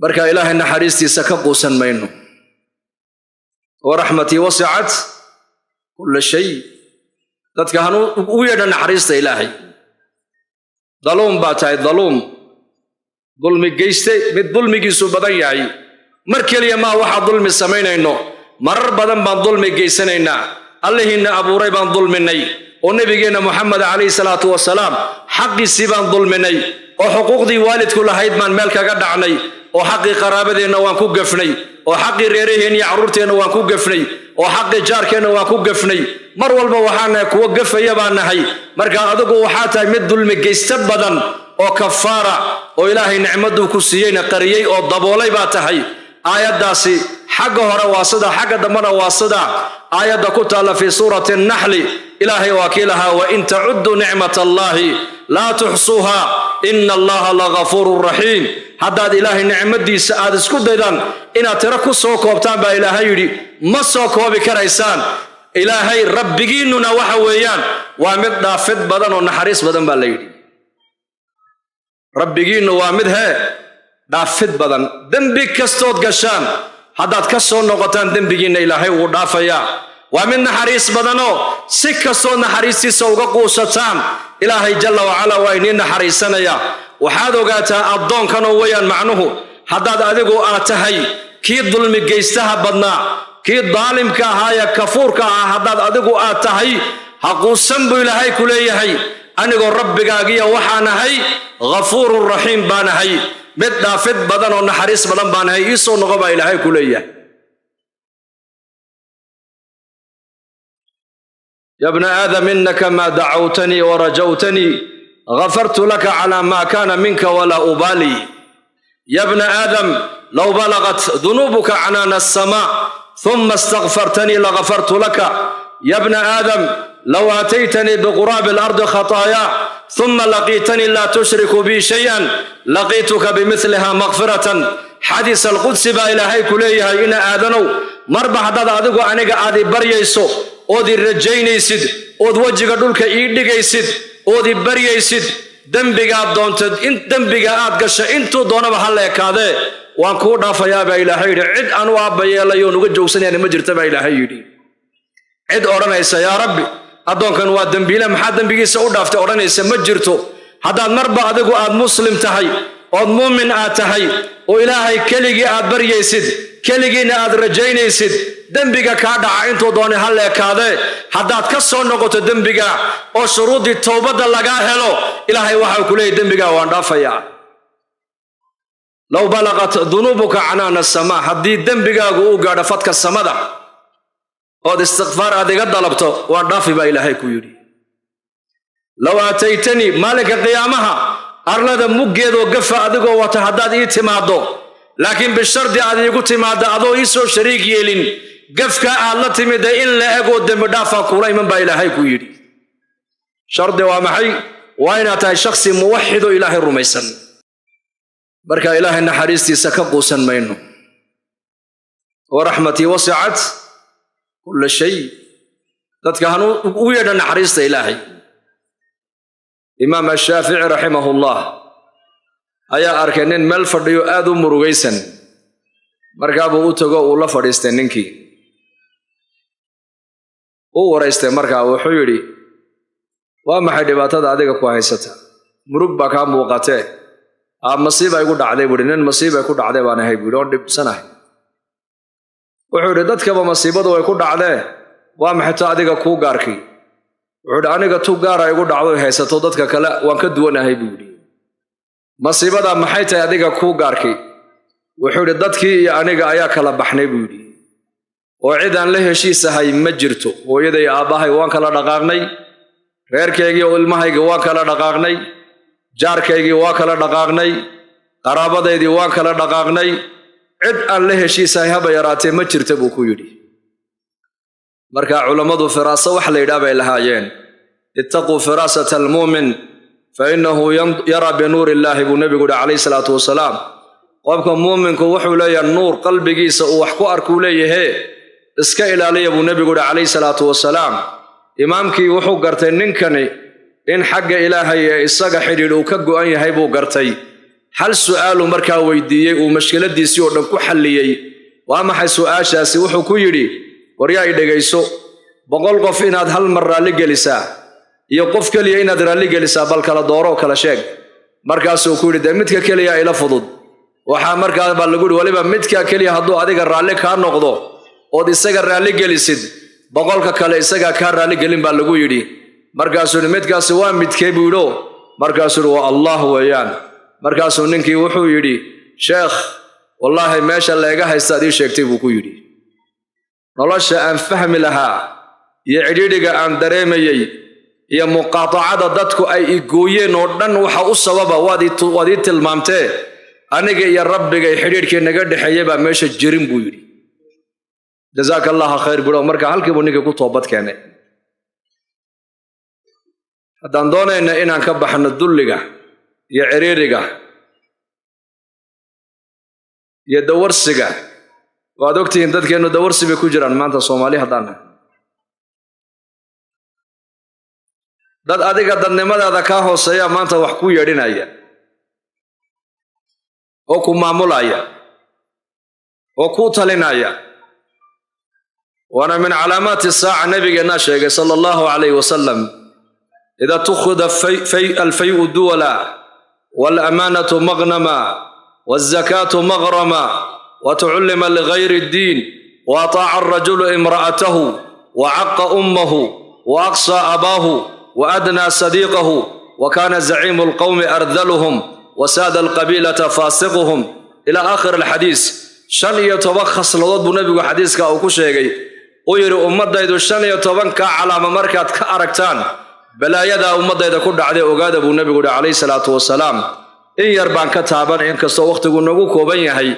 بركة إلهي نحريستي سكبوسا مينو ورحمتي وسعت كل شيء تتكهنوا ويدا نحريست إلهي ظلوم باتاي ظلوم ظلمي جيستي من ظلمي جيسو بدنياي مركلي ما واحد ظلم سمينا إنه مرر بدن بان ظلمي جيسنا الله إن أبو ريبان ظلمني ونبينا محمد عليه الصلاة والسلام حق سيبان ظلمني وحقوق دي والد كل هيد من ملك قد عني وحق قرابتنا وانكو قفني وحق ريريهن يعرورتنا وانكو قفني وحق جاركنا وانكو قفني مر والبا وحانا كو قف يبانا هي مركا ادغو وحاتا مد ظلم جيست بدن او كفاره او الهي نعمده كسيينا قريي او دبولay baa tahay aayadaasi xagga hore waasada xagga damana waasada aayada ku taala fi surati an-nahl ilahi wakilaha wa in ta'uddu ni'matallahi la tuhsuha inna allaha laghafurur rahim haddaad ilaahay nicmadiisa aad isku daydan inaad tira ku soo koobtaan baa ilaahay yiri ma soo koobi karaysaan ilaahay rabbigiinuna waxa weeyaan waa mid dhaafid badan oo naxariis badan baa la yiri rabbigiinu waa mid dhaafid badan dambi kastood gashaan haddaad ka soo noqotaan dambigiina ilaahay uu dhaafaya waa mid naxariis badan oo si kastoo naxariistiisa uga quusataan ilaahay jalla wa ala waa inii naxariisanaya waxaad ogaataa addoonkan oo weeyaan macnuhu haddaad adigu aad tahay kii dulmi geystaha badnaa kii daalimka ahaa ee kafuurka ahaa haddaad adigu aad tahay ha quusan buu ilaahay ku leeyahay anigoo rabbigaagiya waxaan ahay ghafuurur rahiim baan ahay mid dhaafid badan oo naxariis badan baan ahay isoo noqo baa ilaahay ku leeyahay يا ابن آدم إنك ما دعوتني ورجوتني غفرت لك على ما كان منك ولا أبالي يا ابن آدم لو بلغت ذنوبك عنان السماء ثم استغفرتني لغفرت لك يا ابن آدم لو أتيتني بقراب الأرض خطايا ثم لقيتني لا تشرك بي شيئا لقيتك بمثلها مغفرة حديث القدس با إلهي كليها إن آدنو مربع داد أدقو أنيق آدي بريسو أودي رجينيسد أود وجهك دولك إيديكيسد أودي بريسد دنبغا دونتد إن دنبغا آدقش إنتو دونا بحاليك هذا وانكو دافيا با إلهي عد أنواع بيالا يونوك جوسن يعني مجرد با إلهي عد أورانيسا يا ربي أدون كان وادن بيلا محادن بيجيس أودافت أورانيسا مجرتو هذا مربع أدقو آد مسلم تهي آد مؤمن آد تهي وإلهي كليجي آد بريسد كليجينا آد رجينيسد دنبغا كادا عينتو دوني هاليك هذا هداد كسو نقوت دنبغا او شروط التوبة لغا هلو إلهي وحاو كليه دنبغا واندافيا لو بلغت ذنوبك عنان السماء هدي دنبغا وقاد فتك السماء او استغفار هذه قد طلبته واندافي با إلهي كيوري لو أتيتني مالك قيامها أرلد مجيد وقفة أدقو وتحداد إيتمادو لكن بالشرط هذه يقول ما دعوا يسوع شريك يلين قفك الله تمد إلا أقود دم دافع كولاي من بإلهي كويري شرط ومحي وين أتى شخص موحد إله الرميسن بركة إله النحريستي سكبوسا مينو ورحمتي وسعت كل شيء تتكهنوا ويدا نحريست إلهي إمام الشافعي رحمه الله ayaa arkay nin meel fadhiyo aad u murugaysan markaa buu u tago uu la fadhiistay ninkii uu wareystay markaa wuxuu yiri waa maxay dhibaatada adiga ku haysata murug baa ka muuqatay masiiba igu dhacday buu nin masiiba ku dhacday baan ahay buu dhibsanahay wuxuu yiri dadkaba masiibadu way ku dhacday waa maxay taa adiga ku gaarkay wuxuu yiri aniga tu gaar ay igu dhacdo haysato dadka kale waan ka duwanahay buu yiri masiibada maxay tahay adiga ku gaarkay wuxuu yiri dadkii iyo aniga ayaa kala baxnay buu yiri oo cid aan la heshiisahay ma jirto hooyaday aabahay waan kala dhaqaaqnay reerkayga iyo ilmahayga waan kala dhaqaaqnay jaarkayga waan kala dhaqaaqnay qaraabadaydii waan kala dhaqaaqnay cid aan la heshiisahay haba yaraatee ma jirto buu ku yiri marka culimadu firaasa wax la yiraahdo ay lahaayeen ittaqu firasatal mu'min فإنه يرى بنور الله بالنبي عليه الصلاة والسلام قبك مؤمنك وحو لي النور قلبي جيس وحكو أركو ليه اسك إلى لي بالنبي عليه الصلاة والسلام إمامك وحو قرتين ننكني إن حق إلهي إساق حرير وكقو أن يهيبو قرتي hal su'aalu markaa weydiiyey uu mashkiladiisii oo dhan ku xalliyey waa maxay su'aashaasi wuxuu ku yidhi waryaa i dhegayso 100 qof inaad hal mar raalli gelisaa iyo qof kaliya inaad raalli gelisaa bal kala dooro kala sheeg markaasuu ku yidhi midka kaliya ila fudud waxaa markaa baa lagu yidhi waliba midka kaliya hadduu adiga raalli kaa noqdo ood isaga raalli gelisid 100ka kale isaga ka raalli gelin baa lagu yidhi markaasuu midkaasi waa midkee buu yidhi markaasuu waa Allah weeyaan markaasuu ninkii wuxuu yidhi sheekh wallaahi meesha leega haysta ii sheegtay buu ku yidhi nolosha aan fahmi lahaa iyo cidhiidhiga aan dareemayay iyo muqaatacada dadku ay igooyeen oo dhan waxa u sababa waad ii tilmaamtee aniga iyo rabbiga xidhiidhkii naga dhaxeeyay baa meesha jirin buu yidhi jazaakallahu khayr buu marka halkii buu ninka ku toobad keenay haddaan doonayna inaan ka baxno dulliga iyo ciriiriga iyo dawarsiga waad ogtihiin dadkeennu dawarsi bay ku jiraan maanta Soomaali haddaan dad adiga dadnimadaada ka hooseeya maanta wax ku yeedhinaya oo ku maamulaya oo ku talinaya wana min calaamaati saaca nabigeena sheegay sallallahu alayhi wasallam إذا تخذ الفيء دولا والأمانة مغنما والزكاة مغرما وتعلم لغير الدين وأطاع الرجل امرأته وعق أمه وأقصى أباه وأدنى صديقه وكان زعيم القوم أرذلهم وساد القبيلة فاسقهم إلى آخر الحديث شن يتوخص لضب نبي حديثك أو كشيغي ويري أمضى إذا شن يتوخص على ممركات كأركتان balaayada ummadayda ku dhacday ogaada buu nabigu alayhi salaatu wasalaam in yar baan ka taaban in kasto waqtigu nagu kooban yahay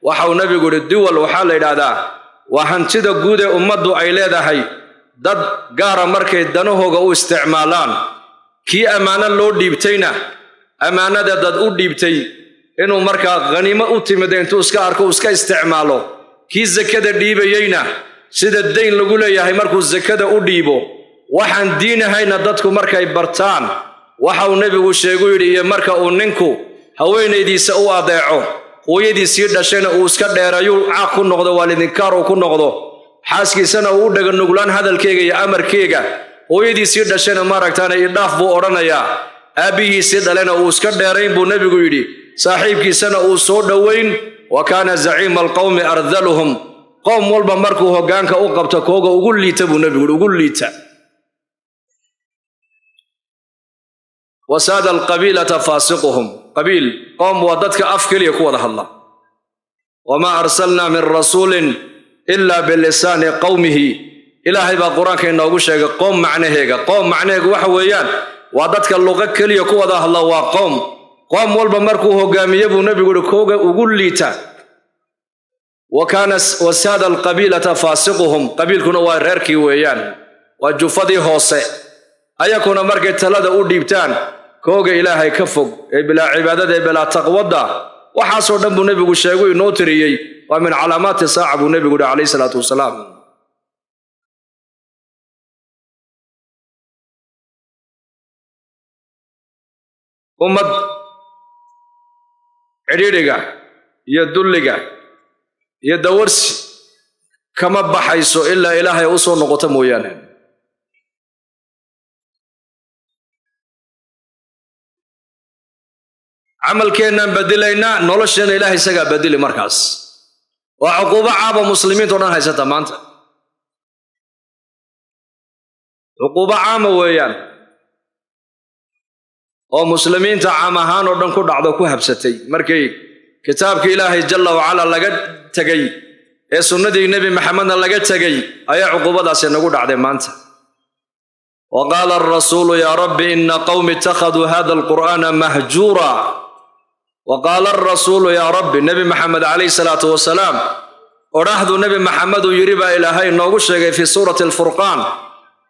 waxa uu nabigu duwal waxa la yiraahdaa waa hantida guud ee ummaddu ay leedahay dad gaar ah markay danahooga u isticmaalaan kii amaana loo dhiibtayna amaanada dad u dhiibtay inuu markaa qaniimo u timid intuu iska arko iska isticmaalo kii zakada dhiibayayna sida deyn lagu leeyahay markuu zakada u dhiibo waxaan diinahayna dadku markay bartaan waxa uu nabigu sheegay yiri marka uu ninku haweenaydiisa u adeeco hooyadiisii dhashayna uu iska dheerayo caaq ku noqdo waalidinkaar uu ku noqdo xaaskiisana uu dhaga nuglaan hadalkeega iyo amarkeega hooyadiisii dhashayna maaragtaan ay dhaaf buu oranayaa aabihiisii dhalena uu iska dheerayn buu nabigu yiri saaxiibkiisana uu soo dhaweyn wa kana za'iim alqawmi ardhaluhum qawm walba markuu hogaanka u qabto kooga ugu liita buu nabigu ugu liita وساد القبيلة فاسقهم قبيل قوم ودتك أفكل يكون الله وما أرسلنا من رسول إلا باللسان قومه إلهي بقرآن كأنه يقول قوم معناه وحويان ودتك اللغة كل يكون الله وقوم قوم والبمركوه قام يبو نبي يقول ليتا وكان وساد القبيلة فاسقهم قبيل كنا ويركي ويان وجفدي هوسه أيكون مركز ثلاثة أوديبتان كوجا إلهي كفوق بلا عبادة بلا تقوى وحصل دم النبي الشيوي نوتري ومن علامات صاحب النبي عليه الصلاة والسلام أمد عريرجا يدلجا يدورس كما بحيث إلا إلهي أصول نقطة مويانه عمل كنا بدلنا نولشنا إلهي سجى بدل مركز وعقوبة عاب مسلمين ترى هاي ستمانت عقوبة عامة ويان ومسلمين تعامهان ودن كل عضو كهبستي مركي كتابك إلهي جل وعلا لقد تجي سنة النبي محمد لقد تجي أي عقوبة ده سنقول عدي مانت وقال الرسول يا رب إن قوم اتخذوا هذا القرآن مهجورا وقال الرسول يا رب النبي محمد عليه الصلاة والسلام ورحض النبي محمد يربى إلهي نوغش في سورة الفرقان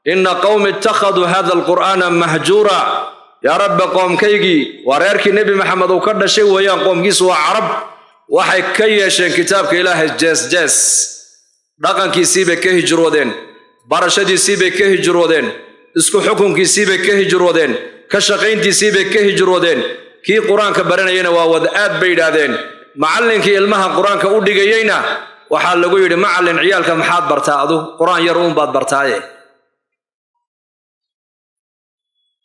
إن قوم اتخذوا هذا القرآن مهجورا يا رب قوم كيجي وريرك النبي محمد وكرد شيء ويان قوم جيسوا عرب وحي كيشن كتابك إلهي جاس رقم كي سيبه كهجرودين برشدي سيبه كهجرودين اسكو حكم كي سيبه كهجرودين كشقين تي سيبه كهجرودين كي قرآن كبرنا ووذآت بيدادين معلن كي المها قرآن كأوديجينا وحال لقول يدي معلن عيال كمحاد برتاعدو قرآن يرون بعد برتاعه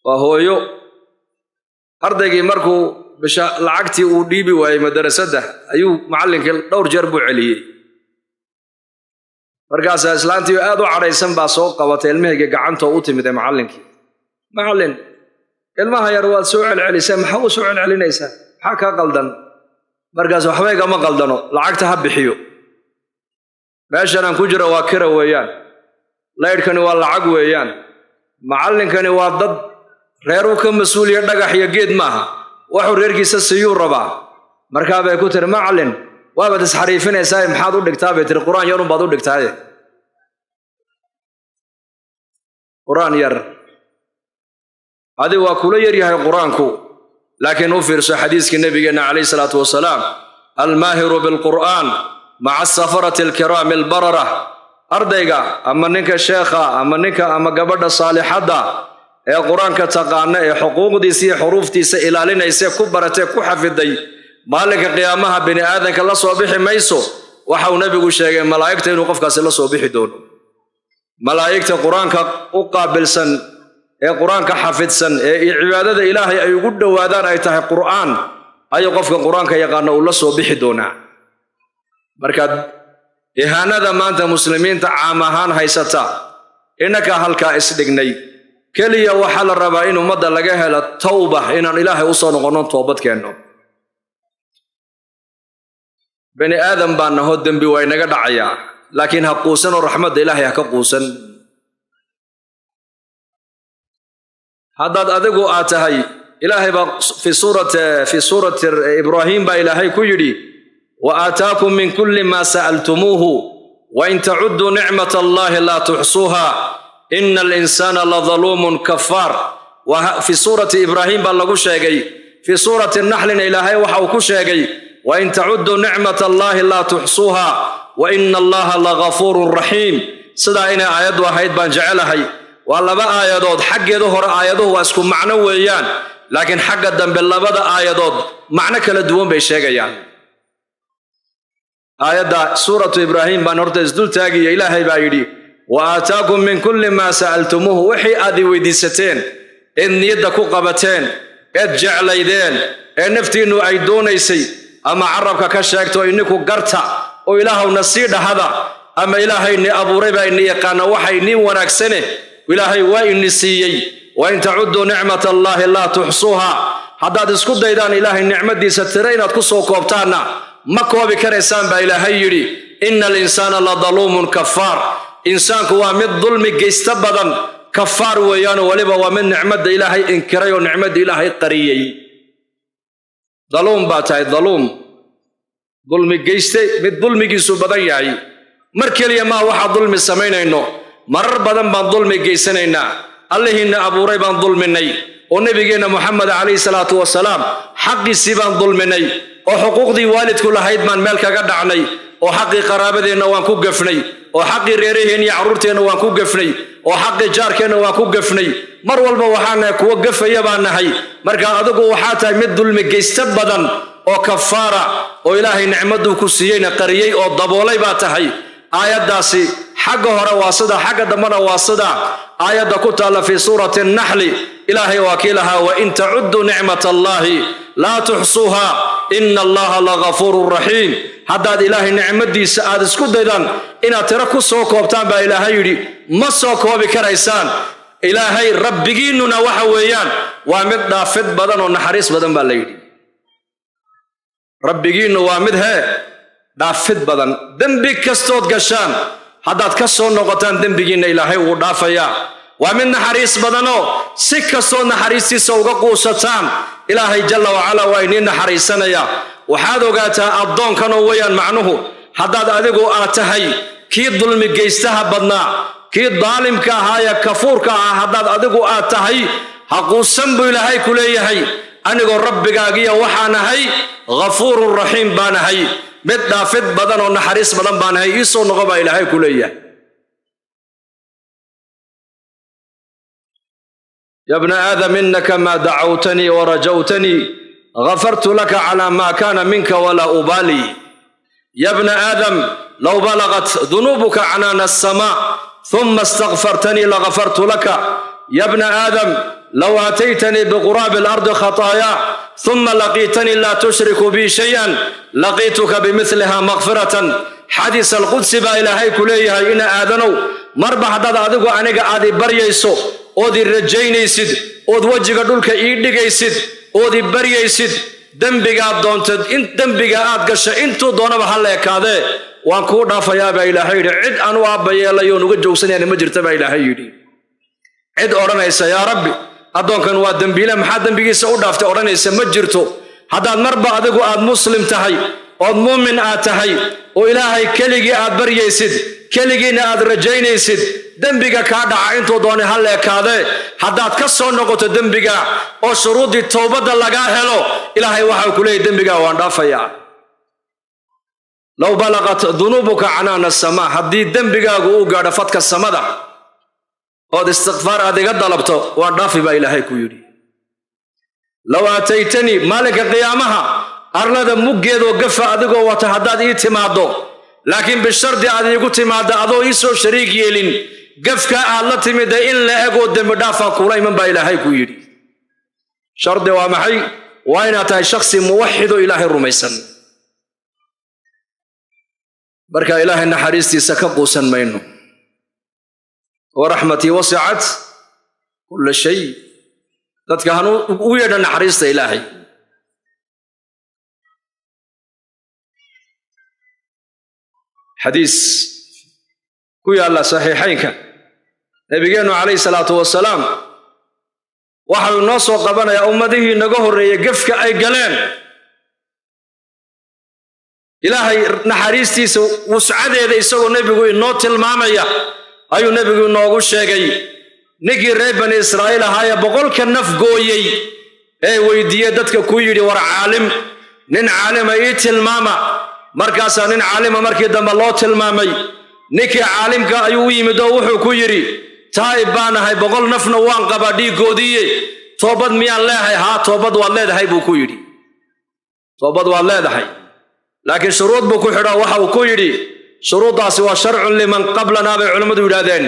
وهو أرضي مركو بشا لعقتي وديبي وهي مدرسة ده أيو معلن كي دور جربو عليه مركز إسلامتي آدو عريسان باسوق وتلميه قعنته أوتي معلن كي معلن المها يرواد سوء العليسان محو سوء العلينيسان حكا قلدن مركز وحبيقا ما قلدنو لعقتها بحيو ماشان كجرا واكرا ويان لا يركن والعق ويان معلن كان وادد reeruka mas'uuliyad dhagax iyo geed maaha wuxuu reerkiisa siyuu rabaa markaa bay ku tir macallin waaba tasxariifinaysaa maxaad u dhigtaa bay tir quraan yar baad u dhigtaa quraan yar hadi waa kula yar yahay quraanku laakiin u fiirso xadiiska nabigeena kaleey salaatu wasalaam al-maahiru bil quraan ma'a safarati al-kiram al-barara ardayga ama ninka sheekha ama ninka ama gabadha saalixada ee quraanka taqaana ee xuquuqdiisa iyo xuruuftiisa ilaalinaysa ku baratay ku xafiday maalinka qiyaamaha bini aadanka la soo bixi mayso waxa uu nabigu sheegay malaa'ikta inuu qofkaasi la soo bixi doono malaa'ikta quraanka u qaabilsan ee quraanka xafidsan ee cibaadada ilaahay ay ugu dhawaadaan ay tahay quraan ay qofka quraanka yaqaan uu la soo bixi doona marka ihaanada maanta muslimiinta caam ahaan haysata inaka halka isdhignay kaliya waxa la rabaa in umada laga helo tawba inaan ilaahay u soo noqono toobad keeno bani aadam baan naho dambi way naga dhacaya laakiin ha quusan raxmada ilaahay ha ka quusan hadad adigu aatahay ilaahay ba fi surati ibrahim ba ilaahay ku yiri wa ataakum min kulli ma sa'altumuhu wa in ta'uddu ni'matallahi la tuhsuha إن الإنسان لظلوم كفار وفي سورة إبراهيم بلغو شيغي في سورة النحل إلهي وحوكو شيغي وإن تعدوا نعمة الله لا تحصوها وإن الله لغفور رحيم صدعنا آيات وحيد بان جعلها والله بقى آيادود حق يظهر آياده واسكم معنى ويان لكن حق الدم بالله بدأ آيادود معنى كالدوون بيشيغيان آيات سورة إبراهيم بان أرتز دول تاقي إلهي بايدي وآتاكم من كل ما سألتموه وحي آدي ويديستين إن يدكو قبتين إد جعليدين إن نفتينو أيدونيسي أما عربك كشاكتو إنكو قرتا وإلهو نصير هذا أما إلهي إني أبو ربا إني يقانا وحي إني ونكسنه وإلهي وإني سيي وإن تعدوا نعمة الله لا تحصوها حداد اسكو دايدان إلهي النعمة دي سترين أتكسو كوبتانا مكوى بكريسان با إلهي يري إن الإنسان لظلوم كفار إنسانك وامد ظلم جيستبدا كفار ويان ولبا ومن نعمة إلهي إنكري ونعمة إلهي قريي ظلوم باتاي ظلوم ظلم جيستي مد ظلم جيسو بدايعي مركلي ما واحد ظلم السمين إنه مر بدن بان ظلم جيسنينا الله إن أبو ريبان ظلمني ونبينا محمد عليه الصلاة والسلام حق سيبان ظلمني وحقوق دي والد كل هيد من ملك قد عني وحق قرابتنا وانكو قفني وحق ريريهن يعرورتنا وانكو قفني وحق جاركنا وانكو قفني مر والبا وحانا كو قفيا بان نحي مركا ادغو وحاتا مد ظلم جيست بدن او كفاره او الهي نعمته كسيينا قريي او دبولي با تحي آياداسي حق هره واسدا حق دمنا واسدا آيات كتال في سورة النحل إلهي وكيلها وإن تعدوا نعمة الله لا تحصوها إن الله لغفور رحيم حداد إلهي نعمة دي سعاد اسكو ديدان إنا تركو سوكو بتان با إلهي يري ما سوكو بكريسان إلهي ربكيننا وحويان وامد دافد بدن ونحريس بدن با ليدي ربكين وامد هاي دافد بدن دنبك كستوت قشان حداد كسو نغطان دنبكين إلهي ودافيا ومن نحريس بدنو سكسو نحريسي سوغا قوستان إلهي جل وعلا وإنين نحريسنا يا وحادو قاتا الضون كانوا ويان معنوه حداد أدقو آتهي كي ظلم جيستها بدنا كي ظالم كهايا كفور كها حداد أدقو آتهي حقو سنبو إلهي كليهي أنقو ربك آقيا وحانهي غفور رحيم بانهي مد دافد بدن ونحريس بدن بانهي إيسو نغبا إلهي كليه يا ابن آدم إنك ما دعوتني ورجوتني غفرت لك على ما كان منك ولا أبالي يا ابن آدم لو بلغت ذنوبك عنان السماء ثم استغفرتني لغفرت لك يا ابن آدم لو أتيتني بغراب الأرض خطايا ثم لقيتني لا تشرك بي شيئا لقيتك بمثلها مغفرة حديث القدس با إلهي كليها إن آذنو مربح داد أدقو أنيق آدي بريسو أودي رجينيسد أود وجه دولك إيديغيسد أودي بريسد دنبغا دونتد إن دنبغا آدقشا إنتو دونا بحالة كاده وانكو دافيا با إلهي عد أنواع بيالا يونوغ جوسني أنا مجرت با إلهي عد أورانيسا يا ربي أدونكن waa dambiile maxaa dambigiisa u dhaaftay oranaysa ma jirto hadaad marba adigu aad muslim tahay oo muumin aad tahay oo ilaahay keligii aad baryaysid keligiina aad rajaynaysid dambiga ka dhaca intuu doonay hal leekaade hadaad ka soo noqoto dambiga oo shuruudii toobada laga helo ilaahay waxa uu leeyahay dambiga waan dhaafayaa law balaqat dhunubuka anana as-samaa hadii dambigaagu uu gaadho fadka samada oo istighfar adiga dalabto waan dhaafi ba ilaahay ku yiri law ataytani malika qiyamaha arlada muggeedo gafa adigoo wata hadaad ii timaado laakiin bishardi aad iigu timaado adoo ii soo shariik yeelin gafka aad la timid in la ego dambi dhaafa kula iman ba ilaahay ku yiri shardi waa maxay waa inaad tahay shakhsi muwahhid ilaahay rumaysan barka ilaahay naxariistiisa ka quusan mayno ورحمتي وسعت كل شيء تتكهنوا ويدا نحريست إلهي حديث كوي الله صحيحينك نبينا عليه الصلاة والسلام وحي الناس وقبنا يا أمته نقهر يقفك أي قلان إلهي نحريستي وسعد إذا يسوى النبي النوت المامية ayuu nabigu noogu sheegay nigi reer bani Israa'iil ahaa boqolka naf gooyay ee weydiiyay dadka ku yiri war caalim nin caalim ay tilmaama markaas nin caalim markii dambe loo tilmaamay niki caalimka ayuu yimid oo wuxuu ku yiri taaybaanahay boqol nafna waan qaba dhiigoodiye toobad miyaan leeyahay ha toobad waad leedahay buu ku yiri toobad waad leedahay laakiin shuruud buu ku xidhaa waxa uu ku yiri شروطاس وشرع لمن قبلنا بعلماء ولادين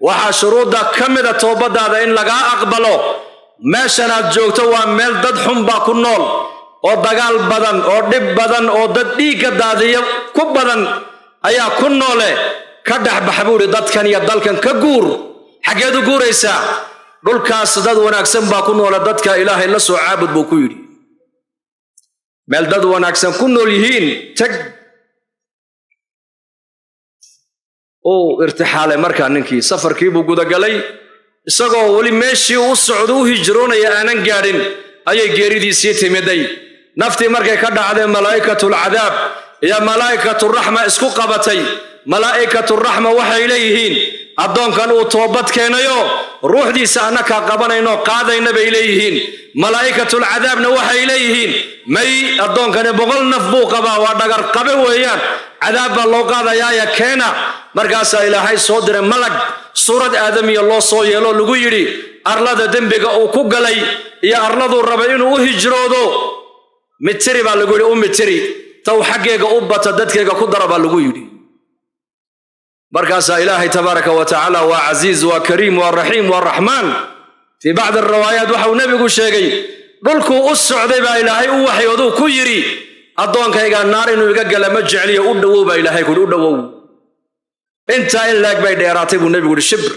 وها شروطا كمده توبدادا ان لغا اقبلو meeshanaad joogto waa meel dad xun ba ku nool oo dagaal badan oo dib badan oo dad dhiiga daadiyo ku badan ayaa ku noole ka dhaxbaxbuuri dadkan iyo dalkan ka guur xageedu guuraysa dhulkaas dad wanaagsan ba ku nool dadka ilaahay la soo caabud buu ku yiri meel dad wanaagsan ku nool yihiin tag oo irtixaale markaa ninkii safarkii buu guda galay isagoo wali meeshii uu socdo u hijroonaya aanan gaadhin ayay geeridiisii timiday naftii markay ka dhacday malaa'ikatul cadaab iyo malaa'ikatul raxma isku qabatay malaa'ikatul raxma waxay leeyihiin adoonkan uu toobad keenayo ruuxdiisa anaka qabanayno qaadayna bay leeyihiin malaa'ikatul cadaabna waxay leeyihiin may adoonkan boqol naf buu qabaa waa dhagar qabe weeyaan cadaab loo qaadayaa keena markaas ilaahay soo diray malag suurad aadamiya loo soo yeelo lagu yiri arlada dambiga uu ku galay iyo arladu raba inuu u hijroodo mitri baa lagu yiri mitri taw xageega u bata dadkeega ku daraba lagu yiri markaas ilaahay tabaaraka wa taala wa aziz wa karim wa rahim wa rahman fi ba'd ar-riwayat waxa uu nabigu sheegay dhulku u socday baa ilaahay u waxyoodu ku yiri adoonkayga naar inuu iga gala ma jecliyo u dhawow baa ilaahay ku u dhawow inta in laag bay dheeraatay buu nabigu shibr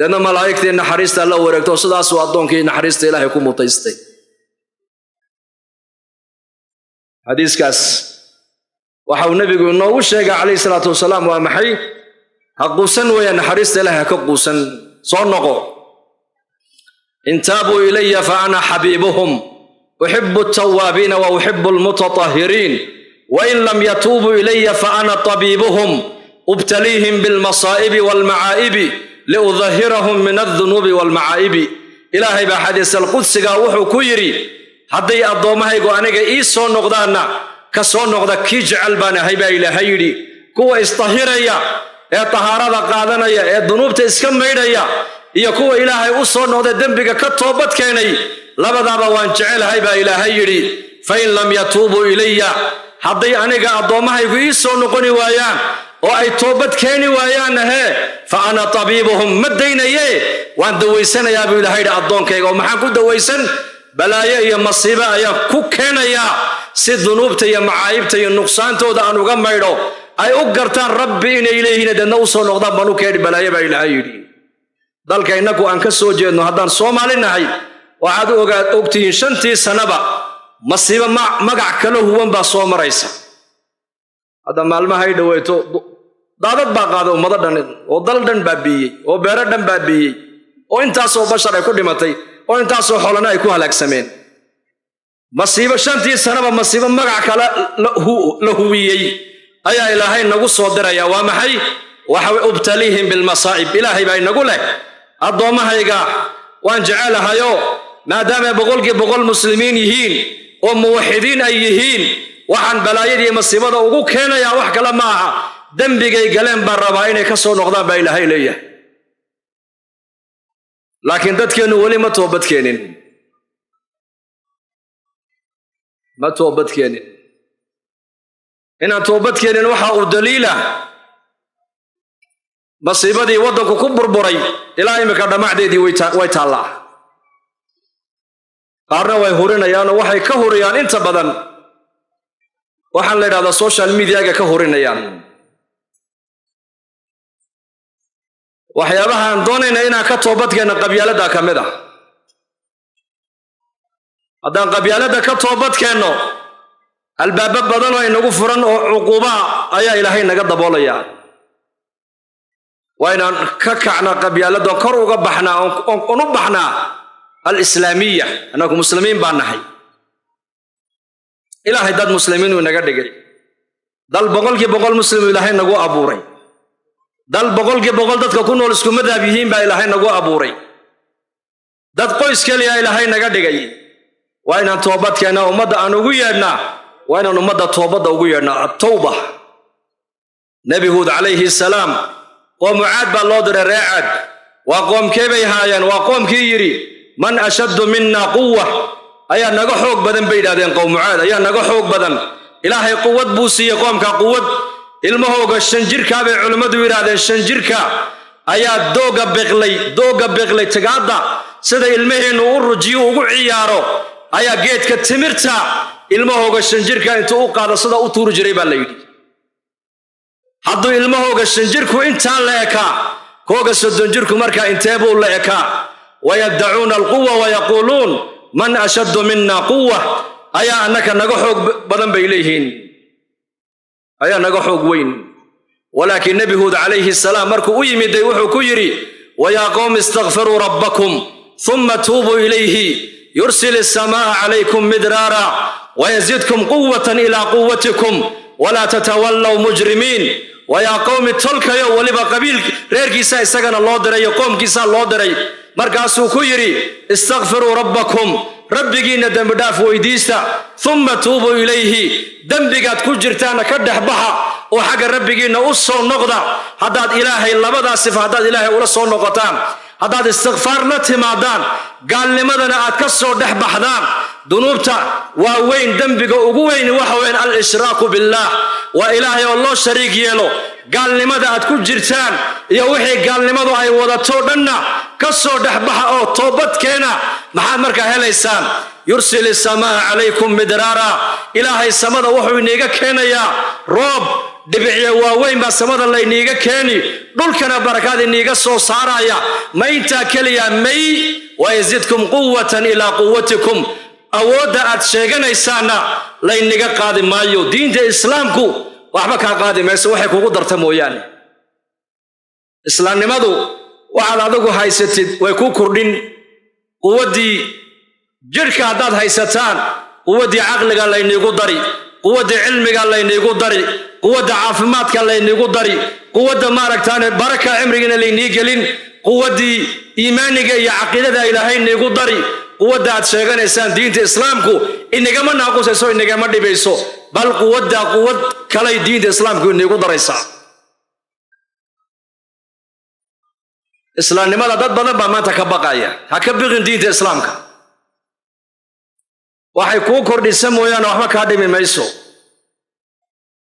dana malaa'iktii naxariista la wareegto sidaas oo adoonkii naxariista ilaahay ku mutaystay hadiiskaas waxa uu nabigu noogu sheegay kaleey salaatu wasalaam waa maxay haquusan weeyaan naxariista ilaahay ka quusan soo noqo intabu ilayya fa ana habibuhum uhibbu at-tawwabin wa uhibbu al-mutatahhirin wa in lam yatubu ilayya fa ana tabibuhum ubtalihim bil masa'ib wal ma'aib liudhhirahum min adh-dhunub wal ma'aib ilaahay ba hadiis al-qudsiga wuxuu ku yiri haday adoomahaygu aniga ii soo noqdaana ka soo noqda ki jecel baan ahay ba ilaahay yiri kuwa istahiraya ee tahaarada qaadanaya ee dunuubta iska meydhaya iyo kuwa ilaahay u soo noqday dembiga ka toobad keenay labadaaba waan jecelahay baa ilaahay yidhi fa in lam yatuubuu ilaya hadday aniga addoommahaygu ii soo noqoni waayaan oo ay toobad keeni waayaanna hee fa ana tabiibuhum ma daynaye waan dawaysanayaa buu ilaahay yidhi addoonkayga oo maxaan ku dawaysan balaayo iyo masiibo ayaan ku keenayaa si dunuubta iyo macaayibta iyo nuqsaantooda aan uga maydho ay u gartaan rabbi inay leeyihiin deedna u soo noqdaan baan u keeni balaayo baa ilaahay yidhi dalka innagu aan ka soo jeedno haddaan Soomaali nahay waxaad ogtihiin 5 sanaba masiibo magac kala huwan baa soo maraysa hadda maalmaha ay dhaweeto daadad baa qaaday ummado dhan oo dal dhan baabiyey oo beero dhan baabiyey oo intaasoo bashar ay ku dhimatay oo intaasoo xoolana ay ku halaagsameen masiibo 5 sanaba masiibo magac kala la huwiyey ayaa ilaahay nagu soo diraya waa maxay waxa ubtalihim bil masaa'ib ilaahay baa inagu leh addoommahayga waan jecelahayo maadaama boqol muslimiin yihiin oo muwaxidiin ay yihiin waxaan balaayadii masiibada ugu keenayaa wax kale ma aha dembigay galeen baan rabaa inay ka soo noqdaan baa ilaahay leeyahay laakiin dadkeenu weli ma toobad keenin inaan toobad keenin waxa uu daliila masiibadii waddanku ku burburay ilaa imika dhamacdeedii way taallaa qaarna way hurinayaan oo waxay ka huriyaan inta badan waxaan la yidhahdaa social media-ga ka hurinayaan waxyaabaha aan doonayna inaan ka toobadkeenna qabyaaladda ka mid ah haddaan qabyaaladda ka toobadkeenno albaabo badan oo inagu furan oo cuquubaha ayaa ilaahay naga daboolayaa waa inaan ka kacna qabyaaladda kor uga baxnaa oon u baxnaa alislaamiya annagu muslimiin baan nahay ilaahay dad muslimiin uu naga dhigay dal boqol muslim ilaahay nagu abuuray dal boqol dadka ku nool isku madhab yihiin baa ilaahay nagu abuuray dad qoys kaliya ilaahay naga dhigay waa inaan toobadkeena ummadda aan ugu yeedhnaa waa inaan ummadda toobadda ugu yeedhnaa at-tawba nabi huud calayhi salaam qoom caad baa loo diray ree caad waa qoomkee bay haayeen waa qoomkii yidhi man ashaddu minna quwwa ayaa naga xoog badan bay yidhahdeen qowm caad ayaa naga xoog badan ilaahay quwad buu siiyey qoomka quwad ilmahooga 5 jirkaa bay culimmadu yidhaahdeen 5 jirka ayaa dooga beqlay tagaadda sida ilmaheennu u rujiyo ugu ciyaaro ayaa geedka timirta ilmahooga 5 jirka intuu u qaado sida u tuuri jiray baa la yidhi hadduu ilmahooga 5 jirku intaan la ekaa kooga 30 jirku markaa intee buu la ekaa wayaddacuuna alquwa wayaquuluun man ashaddu minna quwwa ayaa annaka naga xoog badan bay leeyihiin ayaa naga xoog weyn walaakiin nabi huud calayhi salaam markuu u yimiday wuxuu ku yidhi wayaa qowm istaghfiruu rabbakum thumma tuubuu ilayhi yursil as-samaa'a calaykum midraara wayazidkum quwwatan ilaa quwwatikum walaa tatawallaw mujrimiin wayaa qowmi tolkayo waliba qabiil reerkiisa isagana loo diray qoomkiisa loo diray markaasuu ku yidhi istaghfiruu rabbakum rabbigiina dembi dhaaf weydiista thumma tuubuu ilayhi dembigaad ku jirtaana ka dhex baxa oo xagga rabbigiina u soo noqda haddaad ilaahay labadaas sifo haddaad ilaahay ula soo noqotaan haddaad istighfaar la timaadaan gaalnimadana aad ka soo dhex baxdaan dunuubta waa weyn dembiga ugu weyn waxa weyn al-ishraaku billaah waa ilaahay oo loo shariik yeelo gaalnimada aad ku jirtaan iyo wixii gaalnimadu ay wadato dhanna ka soo dhex baxa oo toobad keena maxaad markaa helaysaan yursil as-samaa'a calaykum midraara ilaahay samada wuxuu iniga keenayaa roob dhibiciya waaweyn baa samada layniga keeni dhulkana barakaad iniga soo saaraya ma intaa keliya may wayazidkum quwwatan ilaa quwwatikum awoodda aad sheeganaysaana layniga qaadi maayo diinta islaamku waxba kaa qaadi mayso waxay kugu darta mooyaane islaamnimadu waxaad adigu haysatid way ku kordhin quwaddii jirka haddaad haysataan quwaddii caqliga laynigu dari quwaddii cilmiga laynigu dari quwadda caafimaadka laynigu dari quwadda maaragtaane baraka cimrigiina laynii gelin quwaddii iimaaniga iyo caqiidada ilaahay niigu dari quwadda aad sheeganaysaan diinta islaamku inagama naaqusayso inagama dhibayso bal quwadda quwad kalay diinta islaamku inigu daraysaa islaamnimada dad badan baa maanta ka baqaya ha ka biqin diinta islaamka waxay ku kordhisa mooyaan waxba ka dhimi mayso